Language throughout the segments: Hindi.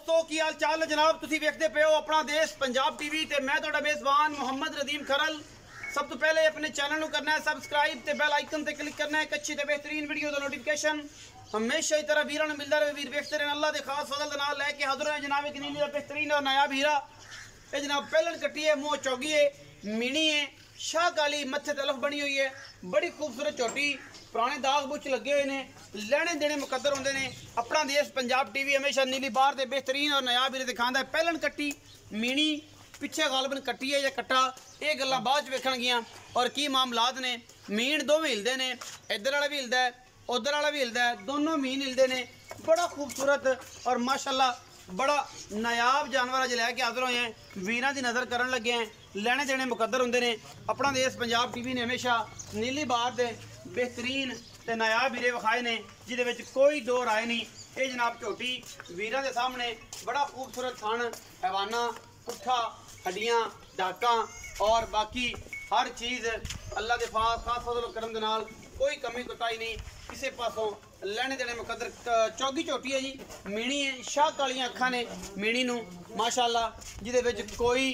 दोस्तों की हाल चाल है जनाब। तुसी वेखदे पे हो अपना देश पंजाब टीवी ते मैं तुहाडा मेज़बान मोहम्मद रदीम खरल। सब तो पहले अपने चैनल को करना है सबसक्राइब ते बेल आइकन ते क्लिक करना है। एक अच्छी ते बेहतरीन वीडियो दा नोटिफिकेशन हमेशा ही तरह वीरां नूं मिलदा रहे। वीर वेखते रहन। अल्लाह दे खास फजल दे नाल लेके हाज़र है जनाब एक नीली दा बेहतरीन और नायाब हीरा। ये जनाब पहलन कट्टी है, मुँह चौगी है, मीणी है, शाह काली मत्थे तलफ बनी हुई है, बड़ी खूबसूरत चोटी, पुराने दाग बुच लगे हुए ने, लेने देने मुकद्दर होंगे ने। अपना देश पंजाब टीवी हमेशा नीली बार से बेहतरीन और नायाब हीरे दिखाता है। पहलन कट्टी मीणी पिछे गालबन कट्टी है या कट्टा, ये गल्लां बाद वेखण गियां और की मामलात ने। मीण दोवें हिलदे ने, इधर वाला भी हिलदा है, उधर वाला भी हिलदा है, दोनों मीण हिलदे ने। बड़ा खूबसूरत और माशाल्लाह बड़ा नायाब जानवर अज लैके हाज़र होए हैं। वीरां की नज़र करन लगे हैं, लेने देने मुकद्दर होंगे ने। अपना देश पंजाब टीवी ने हमेशा नीली बार से बेहतरीन ते नायाब हीरे विखाए ने, जिहदे विच कोई दो राय नहीं। ये जनाब झोटी वीरां के सामने बड़ा खूबसूरत थन, हैवाना, पुट्ठा, हड्डियां, डाका और बाकी हर चीज़ अल्लाह के खास फजल करम दे नाल कोई कमी कोताही नहीं, किसी पासों लेने देने मुकद्दर। चौगी झोटी है जी, मीणी है, शाह कालियां अखां ने मीणी नूं माशाअल्लाह, जिहदे विच कोई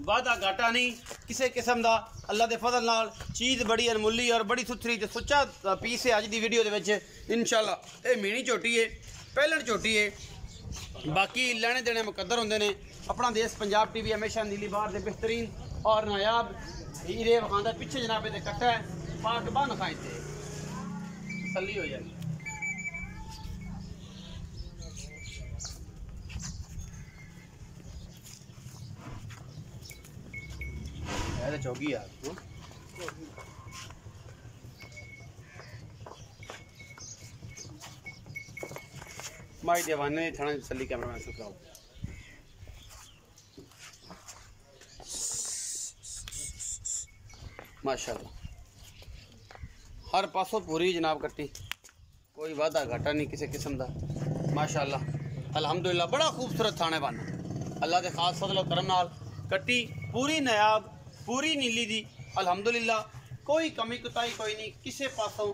वादा घाटा नहीं किसी किस्म का। अल्लाह के फजल नाल चीज़ बड़ी अनमुली और बड़ी सुथरी ते सुच्चा पीस है। अज की वीडियो दे विच इंशाअल्लाह ये मीणी झोटी है, पहलन झोटी है, बाकी लेने देने मुकद्दर होंगे ने। अपना देश पंजाब टीवी हमेशा नीली बार से बेहतरीन और नायाब हीरे विखांदा। पिछे जनाबे ते कट्टा है, पाक बन खाए तसल्ली हो जाएगी। चौगी यार माई देवाने थाना तसल्ली कैमरा मैन सुखराओ। माशाल्लाह हर पासों पूरी जनाब कट्टी, कोई वादा घाटा नहीं किसी किस्म का। माशाल्लाह अल्हम्दुलिल्लाह बड़ा खूबसूरत थाने बन। अल्लाह के खास फजल और करम नाल कट्टी पूरी नायाब, पूरी नीली दी अल्हम्दुलिल्लाह, कोई कमी कुताही कोई नहीं किसी पासों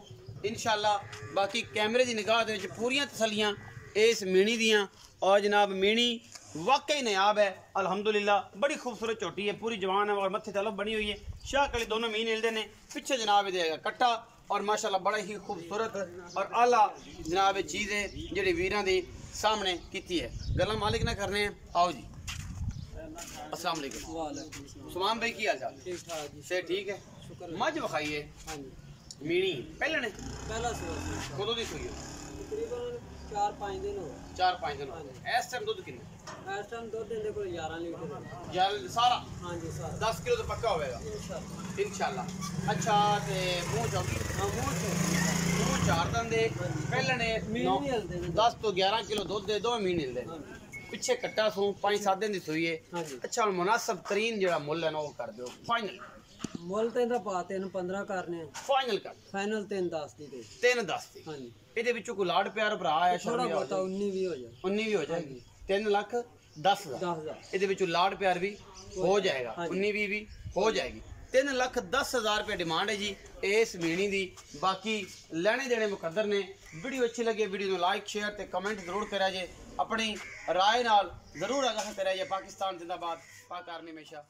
इंशाअल्लाह। बाकी कैमरे की निगाह दे विच पूरियां तसलियां इस मीणी दियां। और जनाब मीणी वाकई नायाब है अल्हम्दुलिल्लाह, बड़ी खूबसूरत चोटी है, पूरी जवान है और मत्थे तलफ बनी हुई है। शाह कली दोनों मीन हिलते हैं। पिछे जनाब देगा कट्टा और माशाल्लाह बड़ा ही खूबसूरत और आला जनाब चीज़ है जी वीरां दे सामने की है। गल्लां मालिक ना करने हैं। आओ जी, अस्सलाम वालेकुम सुमान भाई, की हाल चाल? से ठीक है। मझ विखाइए मीणी पहले कदों की सुई है? 4-5 दिन हो। 4-5 दिन इस टाइम दुध कितना? इस टाइम दुध देंदे कोई 11 लीटर यार सारा। हाँ जी सारा 10 किलो तो पक्का होएगा इंशाल्लाह। अच्छा ते मुंह चौकी? हाँ मुंह 4 दिन दे पहले ने 10 तो 11 किलो दुध दे, दो मीन हिलदे। पिछे कट्टा सू 5-7 दिन की सुई है। अच्छा मुनासिब तरीन जो मुल है ना वो कर दो फाइनल। मुल तो इहदा पा 3-15 करने फाइनल कर फाइनल 3-10 दी। 3-10 दी। हाँ जी ਇਹਦੇ ਵਿੱਚੋਂ ਕੋਈ ਲਾੜ ਪਿਆਰ ਭਰਾ ਆਇਆ थोड़ा बहुत 19 भी हो जाए। 19 भी हो जाएगी। 3,10,000 ਇਹਦੇ ਵਿੱਚੋਂ ਲਾੜ ਪਿਆਰ भी हो जाएगा। 19-20 भी हो जाएगी। 3,10,000 रुपये डिमांड है जी इस मीणी की। बाकी लेने देने मुकद्दर ने। वीडियो अच्छी लगे वीडियो को लाइक शेयर ते कमेंट जरूर करा जे, अपनी राय नाल जरूर आगाह करा जे। पाकिस्तान जिंदाबाद, पाक आर्मी हमेशा